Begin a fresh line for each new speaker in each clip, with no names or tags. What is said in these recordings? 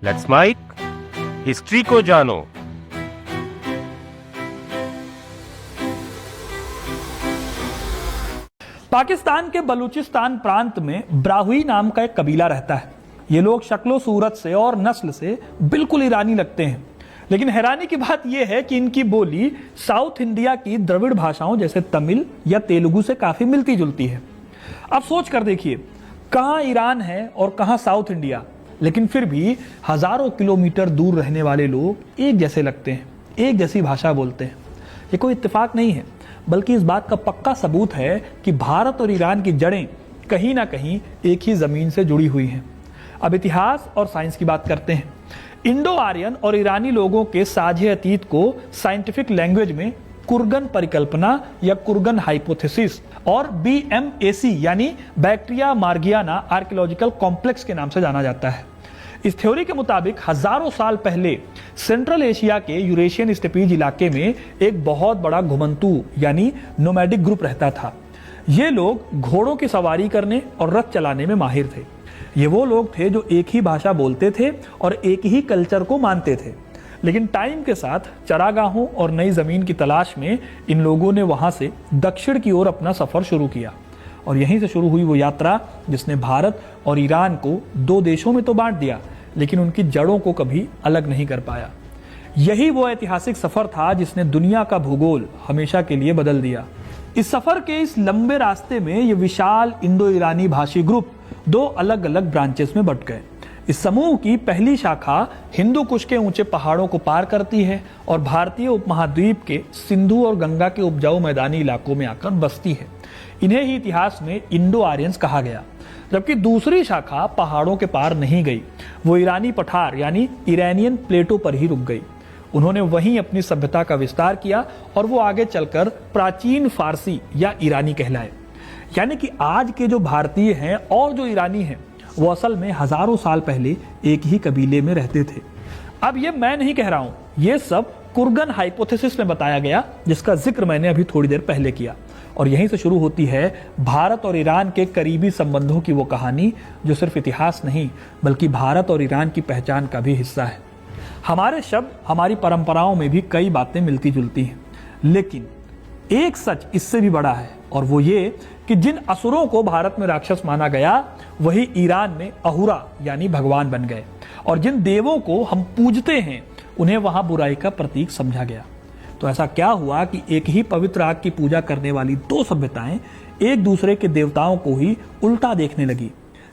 Let's mic history को जानो।
पाकिस्तान के बलूचिस्तान प्रांत में ब्राहुई नाम का एक कबीला रहता है। ये लोग शक्लो सूरत से और नस्ल से बिल्कुल ईरानी लगते हैं, लेकिन हैरानी की बात यह है कि इनकी बोली साउथ इंडिया की द्रविड़ भाषाओं जैसे तमिल या तेलुगु से काफी मिलती जुलती है। अब सोच कर देखिए, कहां ईरान है और कहां साउथ इंडिया, लेकिन फिर भी हजारों किलोमीटर दूर रहने वाले लोग एक जैसे लगते हैं, एक जैसी भाषा बोलते हैं। ये कोई इत्तेफाक नहीं है, बल्कि इस बात का पक्का सबूत है कि भारत और ईरान की जड़ें कहीं ना कहीं एक ही जमीन से जुड़ी हुई हैं। अब इतिहास और साइंस की बात करते हैं। इंडो आर्यन और ईरानी लोगों के साझे अतीत को साइंटिफिक लैंग्वेज में कुर्गन परिकल्पना या कुर्गन हाइपोथेसिस और BMAC यानी बैक्टीरिया मार्गियाना आर्कियोलॉजिकल कॉम्प्लेक्स के नाम से जाना जाता है। इस थ्योरी के मुताबिक हजारों साल पहले सेंट्रल एशिया के यूरेशियन स्टेपीज इलाके में एक बहुत बड़ा घुमंतू यानी नोमैडिक ग्रुप रहता था। ये लोग घोड़ों की सवारी करने और रथ चलाने में माहिर थे। ये वो लोग थे जो एक ही भाषा बोलते थे और एक ही कल्चर को मानते थे। लेकिन टाइम के साथ चरागाहों और नई जमीन की तलाश में इन लोगों ने वहां से दक्षिण की ओर अपना सफर शुरू किया, और यहीं से शुरू हुई वो यात्रा जिसने भारत और ईरान को दो देशों में तो बांट दिया, लेकिन उनकी जड़ों को कभी अलग नहीं कर पाया। यही वो ऐतिहासिक सफर था जिसने दुनिया का भूगोल हमेशा के लिए बदल दिया। इस सफर के इस लंबे रास्ते में ये विशाल इंडो ईरानी भाषी ग्रुप दो अलग अलग ब्रांचेस में बट गए। इस समूह की पहली शाखा हिंदू कुश के ऊंचे पहाड़ों को पार करती है और भारतीय उपमहाद्वीप के सिंधु और गंगा के उपजाऊ मैदानी इलाकों में आकर बसती है। इन्हें ही इतिहास में इंडो आर्यंस कहा गया। जबकि दूसरी शाखा पहाड़ों के पार नहीं गई, वो ईरानी पठार यानी ईरानियन प्लेटो पर ही रुक गई। उन्होंने वहीं अपनी सभ्यता का विस्तार किया और वो आगे चलकर प्राचीन फारसी या ईरानी कहलाए। यानी कि आज के जो भारतीय हैं और जो ईरानी हैं वो असल में हजारों साल पहले एक ही कबीले में रहते थे। अब ये मैं नहीं कह रहा हूं, ये सब कुर्गन हाइपोथेसिस में बताया गया, जिसका जिक्र मैंने अभी थोड़ी देर पहले किया। और यहीं से शुरू होती है भारत और ईरान के करीबी संबंधों की वो कहानी जो सिर्फ इतिहास नहीं बल्कि भारत और ईरान की पहचान का भी हिस्सा है। हमारे शब्द, हमारी परंपराओं में भी कई बातें मिलती जुलती हैं, लेकिन एक सच इससे भी बड़ा है, और वो ये कि जिन असुरों को भारत में राक्षस माना गया वही ईरान में अहुरा यानी भगवान बन गए, और जिन देवों को हम पूजते हैं उन्हें वहां बुराई का प्रतीक समझा गया। तो ऐसा क्या हुआ कि एक ही पवित्र आग की पूजा करने वाली दो सभ्यताएं एक दूसरे के देवताओं को ही उल्टा देखने लगी?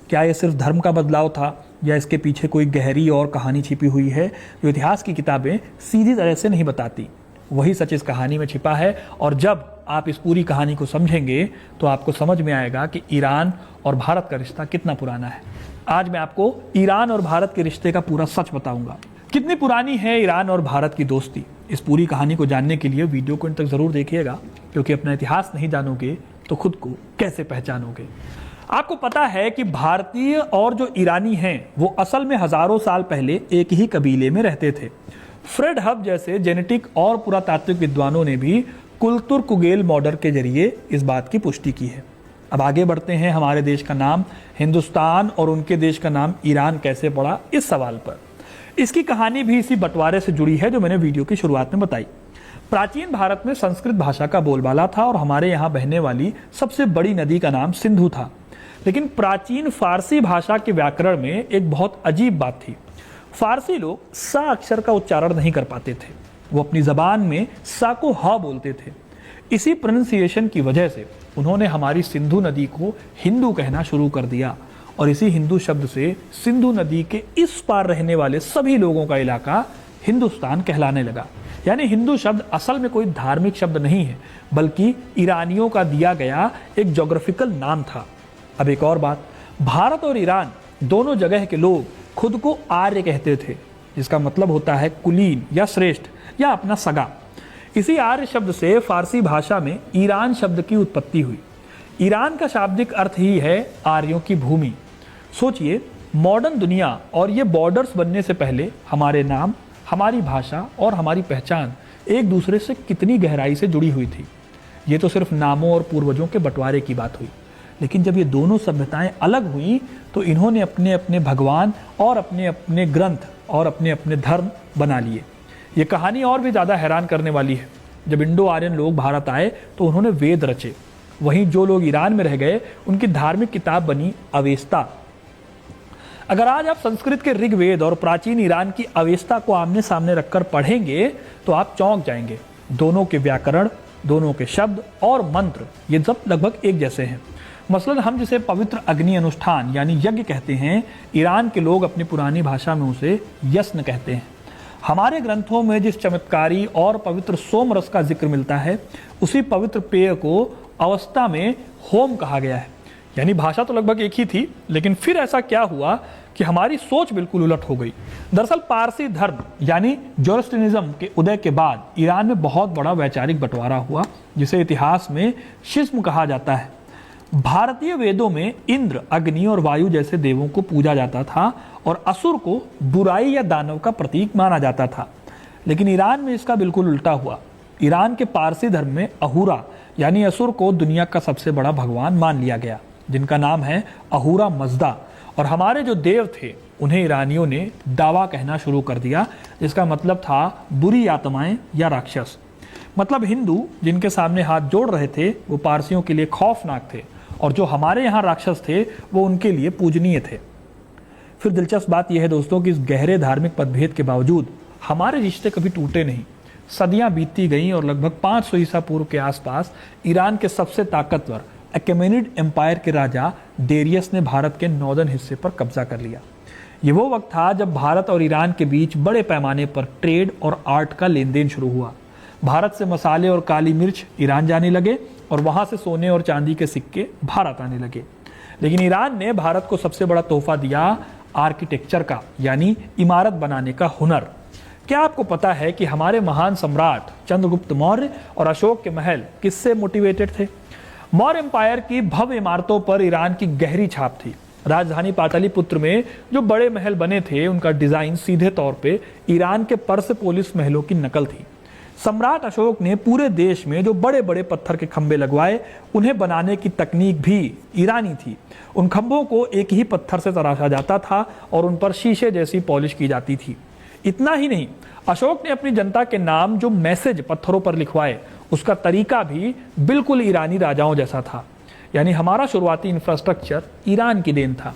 क्या यह सिर्फ धर्म का बदलाव था या इसके पीछे कोई गहरी और कहानी छिपी हुई है जो इतिहास की किताबें सीधी तरह से नहीं बताती? वही सच इस कहानी में छिपा है, और जब आप इस पूरी कहानी को समझेंगे तो आपको समझ में आएगा कि ईरान और भारत का रिश्ता कितना पुराना है। आज मैं आपको ईरान और भारत के रिश्ते का पूरा सच बताऊंगा। कितनी पुरानी है ईरान और भारत की दोस्ती? इस पूरी कहानी को जानने के लिए वीडियो को अंत तक जरूर देखिएगा, क्योंकि अपना इतिहास नहीं जानोगे तो खुद को कैसे पहचानोगे। आपको पता है कि भारतीय और जो ईरानी हैं वो असल में हजारों साल पहले एक ही कबीले में रहते थे। फ्रेड हब जैसे जेनेटिक और पुरातात्विक विद्वानों ने भी कुलतुर्कुगेल मॉडल के जरिए इस बात की पुष्टि की है। अब आगे बढ़ते हैं हमारे देश का नाम हिंदुस्तान और उनके देश का नाम ईरान कैसे पड़ा इस सवाल पर। इसकी कहानी भी इसी बंटवारे से जुड़ी है जो मैंने वीडियो की शुरुआत में बताई। प्राचीन भारत में संस्कृत भाषा का बोलबाला था और हमारे यहाँ बहने वाली सबसे बड़ी नदी का नाम सिंधु था। लेकिन प्राचीन फारसी भाषा के व्याकरण में एक बहुत अजीब बात थी। फारसी लोग सा अक्षर का उच्चारण नहीं कर पाते थे। वो अपनी जबान में सा को हा बोलते थे। इसी प्रोनाउंसिएशन की वजह से उन्होंने हमारी सिंधु नदी को हिंदू कहना शुरू कर दिया, और इसी हिंदू शब्द से सिंधु नदी के इस पार रहने वाले सभी लोगों का इलाका हिंदुस्तान कहलाने लगा। यानी हिंदू शब्द असल में कोई धार्मिक शब्द नहीं है, बल्कि ईरानियों का दिया गया एक ज्योग्राफिकल नाम था। अब एक और बात, भारत और ईरान दोनों जगह के लोग खुद को आर्य कहते थे, जिसका मतलब होता है कुलीन या श्रेष्ठ या अपना सगा। इसी आर्य शब्द से फारसी भाषा में ईरान शब्द की उत्पत्ति हुई। ईरान का शाब्दिक अर्थ ही है आर्यों की भूमि। सोचिए, मॉडर्न दुनिया और ये बॉर्डर्स बनने से पहले हमारे नाम, हमारी भाषा और हमारी पहचान एक दूसरे से कितनी गहराई से जुड़ी हुई थी। ये तो सिर्फ नामों और पूर्वजों के बंटवारे की बात हुई, लेकिन जब ये दोनों सभ्यताएं अलग हुई तो इन्होंने अपने अपने भगवान और अपने अपने ग्रंथ और अपने अपने धर्म बना लिए। ये कहानी और भी ज़्यादा हैरान करने वाली है। जब इंडो आर्यन लोग भारत आए तो उन्होंने वेद रचे, वहीं जो लोग ईरान में रह गए उनकी धार्मिक किताब बनी अवेस्ता। अगर आज आप संस्कृत के ऋग्वेद और प्राचीन ईरान की अवेस्ता को आमने सामने रखकर पढ़ेंगे तो आप चौंक जाएंगे। दोनों के व्याकरण, दोनों के शब्द और मंत्र ये सब लगभग एक जैसे हैं। मसलन हम जिसे पवित्र अग्नि अनुष्ठान यानी यज्ञ कहते हैं, ईरान के लोग अपनी पुरानी भाषा में उसे यस्न कहते हैं। हमारे ग्रंथों में जिस चमत्कारी और पवित्र सोम रस का जिक्र मिलता है, उसी पवित्र पेय को अवस्था में होम कहा गया है। यानी भाषा तो लगभग एक ही थी, लेकिन फिर ऐसा क्या हुआ कि हमारी सोच बिल्कुल उलट हो गई। दरअसल पारसी धर्म यानी जोरोस्ट्रियनिज्म के उदय के बाद ईरान में बहुत बड़ा वैचारिक बंटवारा हुआ, जिसे इतिहास में शिस्म कहा जाता है। भारतीय वेदों में इंद्र, अग्नि और वायु जैसे देवों को पूजा जाता था और असुर को बुराई या दानव का प्रतीक माना जाता था। लेकिन ईरान में इसका बिल्कुल उल्टा हुआ। ईरान के पारसी धर्म में अहूरा यानी असुर को दुनिया का सबसे बड़ा भगवान मान लिया गया, जिनका नाम है अहूरा मज़दा। और हमारे जो देव थे उन्हें ईरानियों ने दावा कहना शुरू कर दिया, जिसका मतलब था बुरी आत्माएं या राक्षस। मतलब हिंदू जिनके सामने हाथ जोड़ रहे थे वो पारसियों के लिए खौफनाक थे, और जो हमारे यहाँ राक्षस थे वो उनके लिए पूजनीय थे। फिर दिलचस्प बात यह है दोस्तों कि इस गहरे धार्मिक मतभेद के बावजूद हमारे रिश्ते कभी टूटे नहीं। सदियां बीतती गईं और लगभग 500 ईसा पूर्व के आसपास ईरान के सबसे ताकतवर अकेमेनिड एम्पायर के राजा डेरियस ने भारत के नॉर्दर्न हिस्से पर कब्जा कर लिया। ये वो वक्त था जब भारत और ईरान के बीच बड़े पैमाने पर ट्रेड और आर्ट का लेन देन शुरू हुआ। भारत से मसाले और काली मिर्च ईरान जाने लगे और वहां से सोने और चांदी के सिक्के भारत आने लगे। लेकिन ईरान ने भारत को सबसे बड़ा तोहफा दिया आर्किटेक्चर का, यानी इमारत बनाने का हुनर। क्या आपको पता है कि हमारे महान सम्राट चंद्रगुप्त मौर्य और अशोक के महल किससे मोटिवेटेड थे? मौर्य एम्पायर की भव्य इमारतों पर ईरान की गहरी छाप थी। राजधानी पाटलिपुत्र में जो बड़े महल बने थे उनका डिजाइन सीधे तौर पे ईरान के पर्सेपोलिस महलों की नकल थी। सम्राट अशोक ने पूरे देश में जो बड़े बड़े पत्थर के खंभे लगवाए, उन्हें बनाने की तकनीक भी ईरानी थी। उन खंभों को एक ही पत्थर से तराशा जाता था और उन पर शीशे जैसी पॉलिश की जाती थी। इतना ही नहीं, अशोक ने अपनी जनता के नाम जो मैसेज पत्थरों पर लिखवाए, उसका तरीका भी बिल्कुल ईरानी राजाओं जैसा था। यानी हमारा शुरुआती इंफ्रास्ट्रक्चर ईरान की देन था,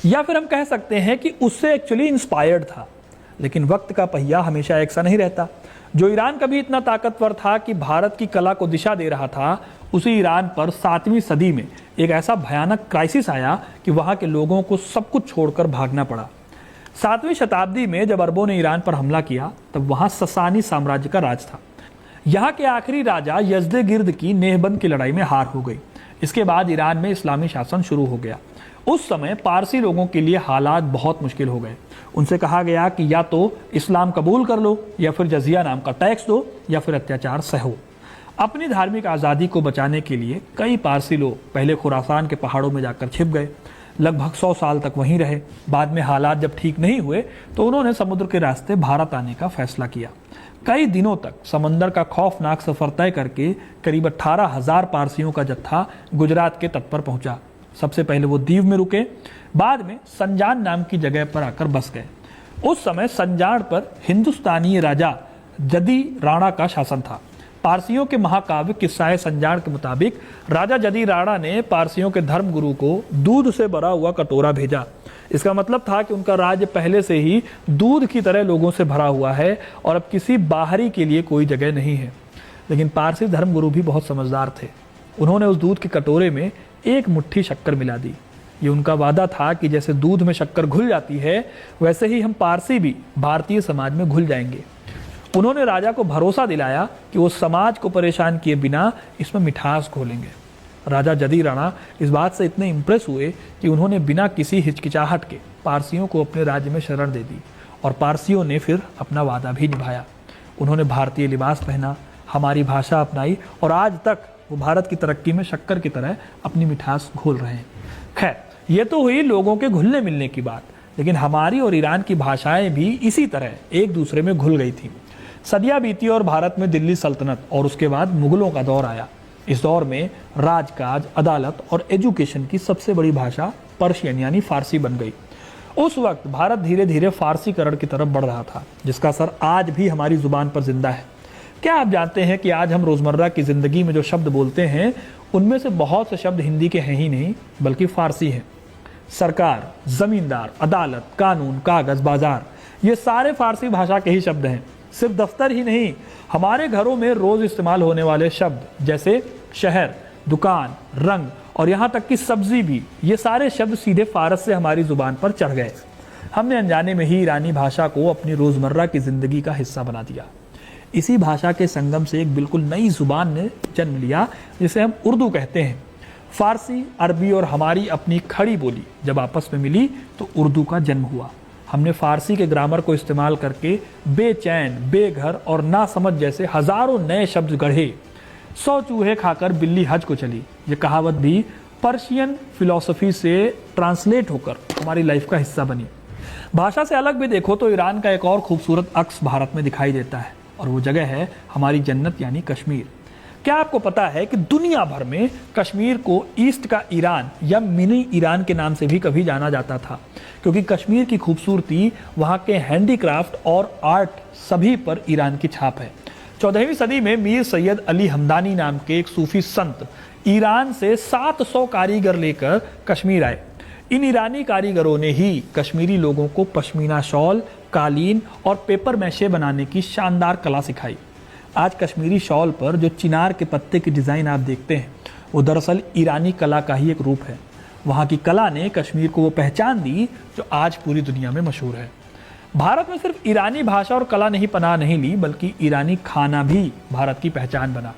या फिर हम कह सकते हैं कि उससे एक्चुअली इंस्पायर्ड था। लेकिन वक्त का पहिया हमेशा एक सा नहीं रहता। जो ईरान कभी इतना ताकतवर था कि भारत की कला को दिशा दे रहा था, उसी ईरान पर 7वीं सदी में एक ऐसा भयानक क्राइसिस आया कि वहां के लोगों को सब कुछ छोड़कर भागना पड़ा। 7वीं शताब्दी में जब अरबों ने ईरान पर हमला किया, तब वहां ससानी साम्राज्य का राज था। यहाँ के आखिरी राजा यज़्द-ए-गिर्द की नेहबंद की लड़ाई में हार हो गई। इसके बाद ईरान में इस्लामी शासन शुरू हो गया। उस समय पारसी लोगों के लिए हालात बहुत मुश्किल हो गए। उनसे कहा गया कि या तो इस्लाम कबूल कर लो, या फिर जजिया नाम का टैक्स दो, या फिर अत्याचार सहो। अपनी धार्मिक आज़ादी को बचाने के लिए कई पारसी लोग पहले खुरासान के पहाड़ों में जाकर छिप गए। लगभग 100 साल तक वहीं रहे। बाद में हालात जब ठीक नहीं हुए तो उन्होंने समुद्र के रास्ते भारत आने का फैसला किया। कई दिनों तक समंदर का खौफनाक सफर तय करके करीब 18,000 पारसियों का जत्था गुजरात के तट पर पहुंचा। सबसे पहले वो दीव में रुके, बाद में संजान नाम की जगह पर आकर बस गए। उस समय संजान पर हिंदुस्तानी राजा जदी राणा का शासन था। पारसियों के महाकाव्य किस्सा संजान के मुताबिक राजा जदी राणा ने पारसियों के धर्मगुरु को दूध से भरा हुआ कटोरा भेजा। इसका मतलब था कि उनका राज्य पहले से ही दूध की तरह लोगों से भरा हुआ है और अब किसी बाहरी के लिए कोई जगह नहीं है। लेकिन पारसी धर्मगुरु भी बहुत समझदार थे। उन्होंने उस दूध के कटोरे में एक मुट्ठी शक्कर मिला दी। ये उनका वादा था कि जैसे दूध में शक्कर घुल जाती है, वैसे ही हम पारसी भी भारतीय समाज में घुल जाएंगे। उन्होंने राजा को भरोसा दिलाया कि वो समाज को परेशान किए बिना इसमें मिठास घोलेंगे। राजा जदी राणा इस बात से इतने इम्प्रेस हुए कि उन्होंने बिना किसी हिचकिचाहट के पारसियों को अपने राज्य में शरण दे दी, और पारसियों ने फिर अपना वादा भी निभाया। उन्होंने भारतीय लिबास पहना, हमारी भाषा अपनाई, और आज तक वो भारत की तरक्की में शक्कर की तरह अपनी मिठास घोल रहे हैं। खैर, ये तो हुई लोगों के घुलने मिलने की बात, लेकिन हमारी और ईरान की भाषाएं भी इसी तरह एक दूसरे में घुल गई थी। सदियां बीती और भारत में दिल्ली सल्तनत और उसके बाद मुगलों का दौर आया। इस दौर में राजकाज, अदालत और एजुकेशन की सबसे बड़ी भाषा पर्शियन यानी फारसी बन गई। उस वक्त भारत धीरे धीरे फारसीकरण की तरफ बढ़ रहा था, जिसका असर आज भी हमारी जुबान पर जिंदा है। क्या आप जानते हैं कि आज हम रोजमर्रा की जिंदगी में जो शब्द बोलते हैं उनमें से बहुत से शब्द हिंदी के हैं ही नहीं बल्कि फारसी हैं। सरकार, जमींदार, अदालत, कानून, कागज, बाजार, ये सारे फारसी भाषा के ही शब्द हैं। सिर्फ दफ्तर ही नहीं, हमारे घरों में रोज इस्तेमाल होने वाले शब्द जैसे शहर, दुकान, रंग और यहाँ तक कि सब्जी भी, ये सारे शब्द सीधे फारस से हमारी जुबान पर चढ़ गए। हमने अनजाने में ही ईरानी भाषा को अपनी रोजमर्रा की जिंदगी का हिस्सा बना दिया। इसी भाषा के संगम से एक बिल्कुल नई जुबान ने जन्म लिया जिसे हम उर्दू कहते हैं। फारसी, अरबी और हमारी अपनी खड़ी बोली जब आपस में मिली तो उर्दू का जन्म हुआ। हमने फारसी के ग्रामर को इस्तेमाल करके बेचैन, बेघर और नासमझ जैसे हजारों नए शब्द गढ़े। 100 चूहे खाकर बिल्ली हज को चली, ये कहावत भी पर्शियन फिलॉसफी से ट्रांसलेट होकर हमारी लाइफ का हिस्सा बनी। भाषा से अलग भी देखो तो ईरान का एक और खूबसूरत अक्स भारत में दिखाई देता है और वो जगह है हमारी जन्नत यानी कश्मीर। क्या आपको पता है कि दुनिया भर में कश्मीर को ईस्ट का ईरान या मिनी ईरान के नाम से भी कभी जाना जाता था, क्योंकि कश्मीर की खूबसूरती, वहाँ के हैंडीक्राफ्ट और आर्ट सभी पर ईरान की छाप है। 14वीं सदी में मीर सैयद अली हमदानी नाम के एक सूफी संत ईरान से 700 कारीगर लेकर कश्मीर आए। इन ईरानी कारीगरों ने ही कश्मीरी लोगों को पश्मीना शॉल, कालीन और पेपर मैशे बनाने की शानदार कला सिखाई। आज कश्मीरी शॉल पर जो चिनार के पत्ते की डिज़ाइन आप देखते हैं वो दरअसल ईरानी कला का ही एक रूप है। वहाँ की कला ने कश्मीर को वो पहचान दी जो आज पूरी दुनिया में मशहूर है। भारत में सिर्फ ईरानी भाषा और कला नहीं पनाह नहीं ली बल्कि ईरानी खाना भी भारत की पहचान बना।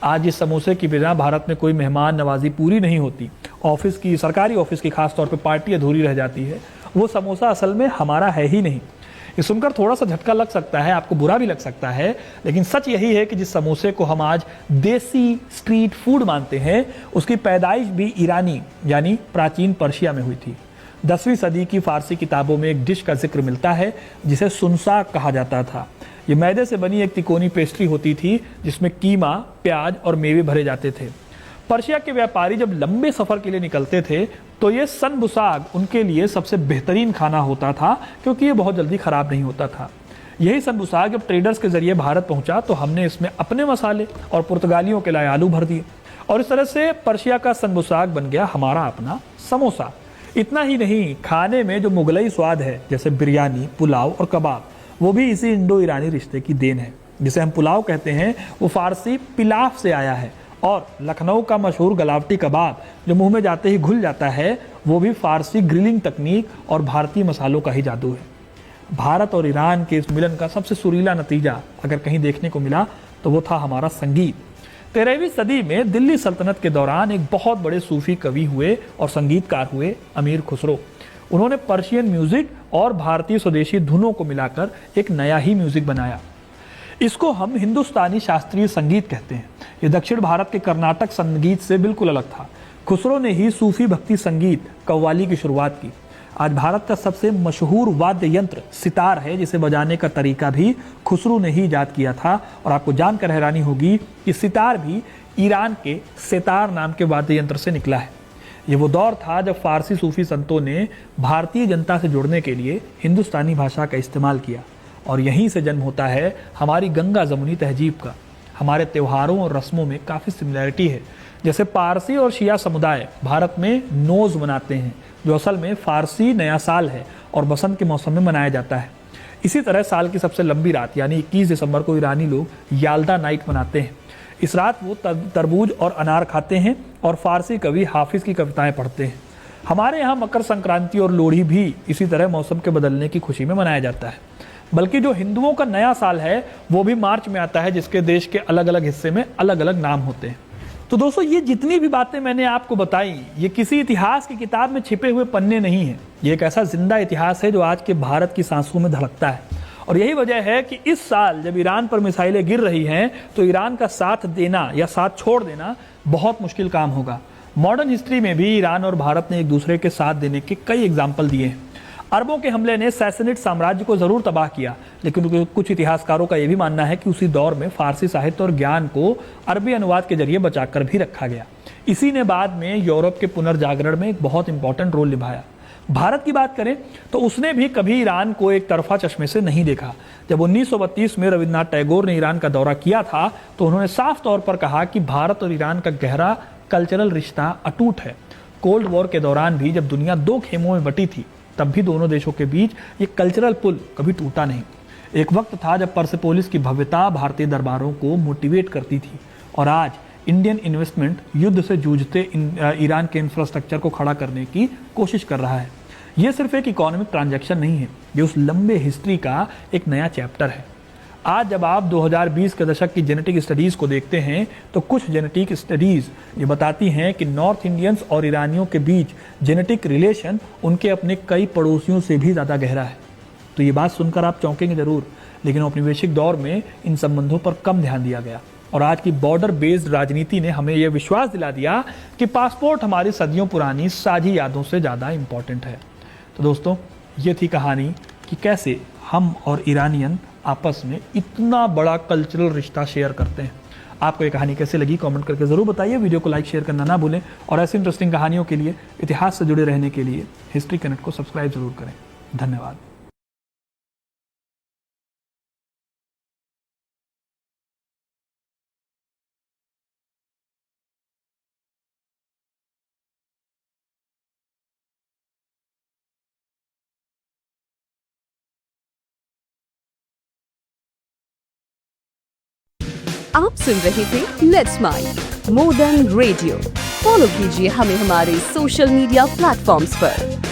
आज इस समोसे की बिना भारत में कोई मेहमान नवाजी पूरी नहीं होती। ऑफिस की, सरकारी ऑफिस की खास तौर पे पार्टी अधूरी रह जाती है। वो समोसा असल में हमारा है ही नहीं। ये सुनकर थोड़ा सा झटका लग सकता है, आपको बुरा भी लग सकता है, लेकिन सच यही है कि जिस समोसे को हम आज देसी स्ट्रीट फूड मानते हैं उसकी पैदाइश भी ईरानी यानी प्राचीन पर्शिया में हुई थी। 10वीं सदी की फारसी किताबों में एक डिश का जिक्र मिलता है जिसे सुनसाक कहा जाता था। ये मैदे से बनी एक तिकोनी पेस्ट्री होती थी जिसमें कीमा, प्याज और मेवे भरे जाते थे। पर्शिया के व्यापारी जब लंबे सफर के लिए निकलते थे तो ये सनबुसाग उनके लिए सबसे बेहतरीन खाना होता था क्योंकि ये बहुत जल्दी खराब नहीं होता था। यही सनबुसाग जब ट्रेडर्स के जरिए भारत पहुंचा तो हमने इसमें अपने मसाले और पुर्तगालियों के लाए आलू भर दिए और इस तरह से पर्शिया का सनबुसाग बन गया हमारा अपना समोसा। इतना ही नहीं, खाने में जो मुगलई स्वाद है जैसे बिरयानी, पुलाव और कबाब, वो भी इसी इंडो ईरानी रिश्ते की देन है। जिसे हम पुलाव कहते हैं वो फारसी पिलाफ से आया है और लखनऊ का मशहूर गलावटी कबाब जो मुंह में जाते ही घुल जाता है वो भी फारसी ग्रिलिंग तकनीक और भारतीय मसालों का ही जादू है। भारत और ईरान के इस मिलन का सबसे सुरीला नतीजा अगर कहीं देखने को मिला तो वो था हमारा संगीत। 13वीं सदी में दिल्ली सल्तनत के दौरान एक बहुत बड़े सूफी कवि हुए और संगीतकार हुए अमीर खुसरो। उन्होंने पर्शियन म्यूजिक और भारतीय स्वदेशी धुनों को मिलाकर एक नया ही म्यूजिक बनाया। इसको हम हिंदुस्तानी शास्त्रीय संगीत कहते हैं। ये दक्षिण भारत के कर्नाटक संगीत से बिल्कुल अलग था। खुसरो ने ही सूफी भक्ति संगीत कव्वाली की शुरुआत की। आज भारत का सबसे मशहूर वाद्य यंत्र सितार है जिसे बजाने का तरीका भी खुसरो ने ही इजाद किया था। और आपको जानकर हैरानी होगी कि सितार भी ईरान के सेतार नाम के वाद्य यंत्र से निकला है। ये वो दौर था जब फारसी सूफी संतों ने भारतीय जनता से जुड़ने के लिए हिंदुस्तानी भाषा का इस्तेमाल किया और यहीं से जन्म होता है हमारी गंगा जमुनी तहजीब का। हमारे त्योहारों और रस्मों में काफ़ी सिमिलरिटी है। जैसे पारसी और शिया समुदाय भारत में नोज़ मनाते हैं जो असल में फारसी नया साल है और बसंत के मौसम में मनाया जाता है। इसी तरह साल की सबसे लंबी रात यानी 21 दिसंबर को ईरानी लोग याल्दा नाइट मनाते हैं। इस रात वो तरबूज और अनार खाते हैं और फारसी कवि हाफिज की कविताएं पढ़ते हैं। हमारे यहाँ मकर संक्रांति और लोहड़ी भी इसी तरह मौसम के बदलने की खुशी में मनाया जाता है। बल्कि जो हिंदुओं का नया साल है वो भी मार्च में आता है जिसके देश के अलग अलग हिस्से में अलग अलग नाम होते हैं। तो दोस्तों ये जितनी भी बातें मैंने आपको बताई ये किसी इतिहास की किताब में छिपे हुए पन्ने नहीं है। ये एक ऐसा जिंदा इतिहास है जो आज के भारत की सांसों में धड़कता है। और यही वजह है कि इस साल जब ईरान पर मिसाइलें गिर रही हैं तो ईरान का साथ देना या साथ छोड़ देना बहुत मुश्किल काम होगा। मॉडर्न हिस्ट्री में भी ईरान और भारत ने एक दूसरे के साथ देने के कई एग्जाम्पल दिए हैं। अरबों के हमले ने सैसनिड साम्राज्य को जरूर तबाह किया, लेकिन कुछ इतिहासकारों का यह भी मानना है कि उसी दौर में फारसी साहित्य और ज्ञान को अरबी अनुवाद के जरिए बचाकर भी रखा गया। इसी ने बाद में यूरोप के पुनर्जागरण में एक बहुत इंपॉर्टेंट रोल निभाया। भारत की बात करें तो उसने भी कभी ईरान को एक तरफा चश्मे से नहीं देखा। जब 1932 में रविन्द्रनाथ टैगोर ने ईरान का दौरा किया था तो उन्होंने साफ तौर पर कहा कि भारत और ईरान का गहरा कल्चरल रिश्ता अटूट है। कोल्ड वॉर के दौरान भी जब दुनिया दो खेमों में बटी थी, तब भी दोनों देशों के बीच ये कल्चरल पुल कभी टूटा नहीं। एक वक्त था जब परसेपोलिस की भव्यता भारतीय दरबारों को मोटिवेट करती थी, और आज इंडियन इन्वेस्टमेंट युद्ध से जूझते ईरान के इंफ्रास्ट्रक्चर को खड़ा करने की कोशिश कर रहा है। यह सिर्फ एक इकोनॉमिक ट्रांजैक्शन नहीं है, ये उस लंबे हिस्ट्री का एक नया चैप्टर है। आज जब आप 2020 के दशक की जेनेटिक स्टडीज को देखते हैं तो कुछ जेनेटिक स्टडीज ये बताती हैं कि नॉर्थ इंडियंस और ईरानियों के बीच जेनेटिक रिलेशन उनके अपने कई पड़ोसियों से भी ज़्यादा गहरा है। तो ये बात सुनकर आप चौंकेंगे जरूर, लेकिन औपनिवेशिक दौर में इन संबंधों पर कम ध्यान दिया गया, और आज की बॉर्डर बेस्ड राजनीति ने हमें यह विश्वास दिला दिया कि पासपोर्ट हमारी सदियों पुरानी साझी यादों से ज़्यादा इंपॉर्टेंट है। तो दोस्तों, ये थी कहानी कि कैसे हम और ईरानियन आपस में इतना बड़ा कल्चरल रिश्ता शेयर करते हैं। आपको ये कहानी कैसे लगी कमेंट करके ज़रूर बताइए। वीडियो को लाइक शेयर करना ना भूलें, और ऐसी इंटरेस्टिंग कहानियों के लिए, इतिहास से जुड़े रहने के लिए हिस्ट्री कनेक्ट को सब्सक्राइब जरूर करें। धन्यवाद।
आप सुन रहे थे let's mind more than radio. Follow कीजिए हमें हमारे सोशल मीडिया प्लेटफॉर्म्स पर।